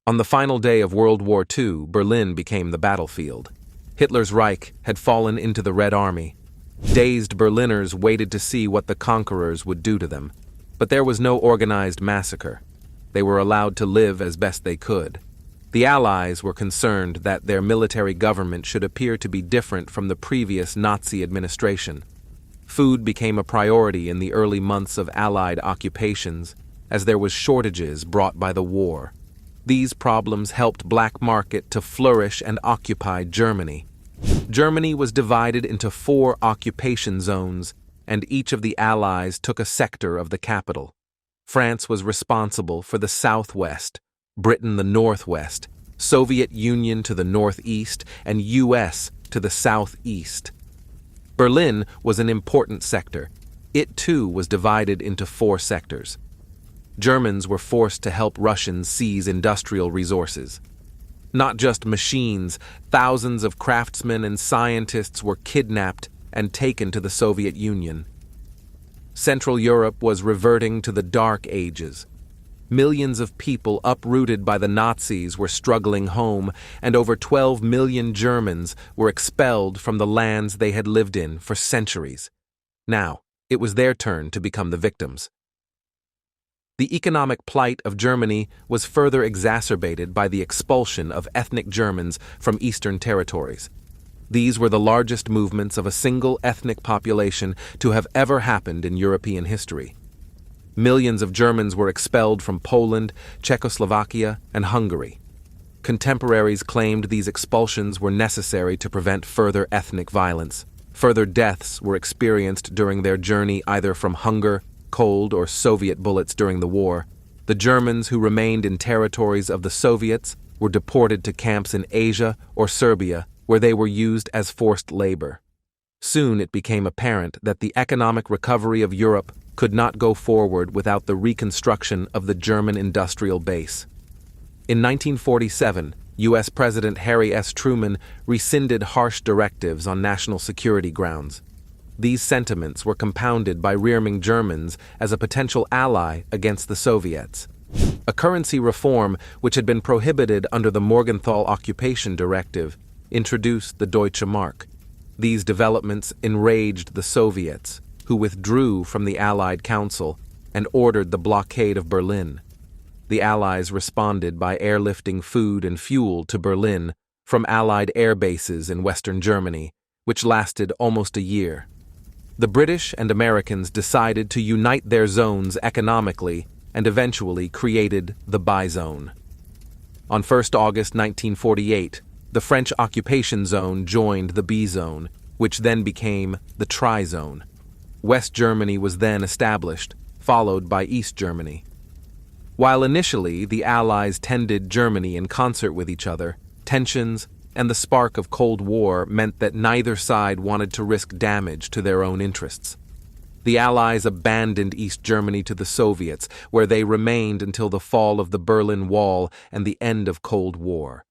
On the final day of World War II, Berlin became the battlefield. Hitler's Reich had fallen into the Red Army. Dazed Berliners waited to see what the conquerors would do to them. But there was no organized massacre. They were allowed to live as best they could. The Allies were concerned that their military government should appear to be different from the previous Nazi administration. Food became a priority in the early months of Allied occupations, as there was shortages brought by the war. These problems helped black market to flourish and occupy Germany. Germany was divided into 4 occupation zones, and each of the Allies took a sector of the capital. France was responsible for the southwest, Britain the northwest, Soviet Union to the northeast, and US to the southeast. Berlin was an important sector. It too was divided into 4 sectors. Germans were forced to help Russians seize industrial resources. Not just machines, thousands of craftsmen and scientists were kidnapped and taken to the Soviet Union. Central Europe was reverting to the Dark Ages. Millions of people uprooted by the Nazis were struggling home, and over 12 million Germans were expelled from the lands they had lived in for centuries. Now, it was their turn to become the victims. The economic plight of Germany was further exacerbated by the expulsion of ethnic Germans from Eastern territories. These were the largest movements of a single ethnic population to have ever happened in European history. Millions of Germans were expelled from Poland, Czechoslovakia, and Hungary. Contemporaries claimed these expulsions were necessary to prevent further ethnic violence. Further deaths were experienced during their journey either from hunger, cold, or Soviet bullets during the war. The Germans who remained in territories of the Soviets were deported to camps in Asia or Serbia, where they were used as forced labor. Soon it became apparent that the economic recovery of Europe could not go forward without the reconstruction of the German industrial base. In 1947, U.S. President Harry S. Truman rescinded harsh directives on national security grounds. These sentiments were compounded by rearming Germans as a potential ally against the Soviets. A currency reform, which had been prohibited under the Morgenthau Occupation Directive, introduced the Deutsche Mark. These developments enraged the Soviets, who withdrew from the Allied Council and ordered the blockade of Berlin. The Allies responded by airlifting food and fuel to Berlin from Allied air bases in Western Germany, which lasted almost a year. The British and Americans decided to unite their zones economically and eventually created the Bi-Zone. On 1 August 1948, the French occupation zone joined the B-Zone, which then became the Tri-Zone. West Germany was then established, followed by East Germany. While initially the Allies tended Germany in concert with each other, tensions and the spark of Cold War meant that neither side wanted to risk damage to their own interests. The Allies abandoned East Germany to the Soviets, where they remained until the fall of the Berlin Wall and the end of Cold War.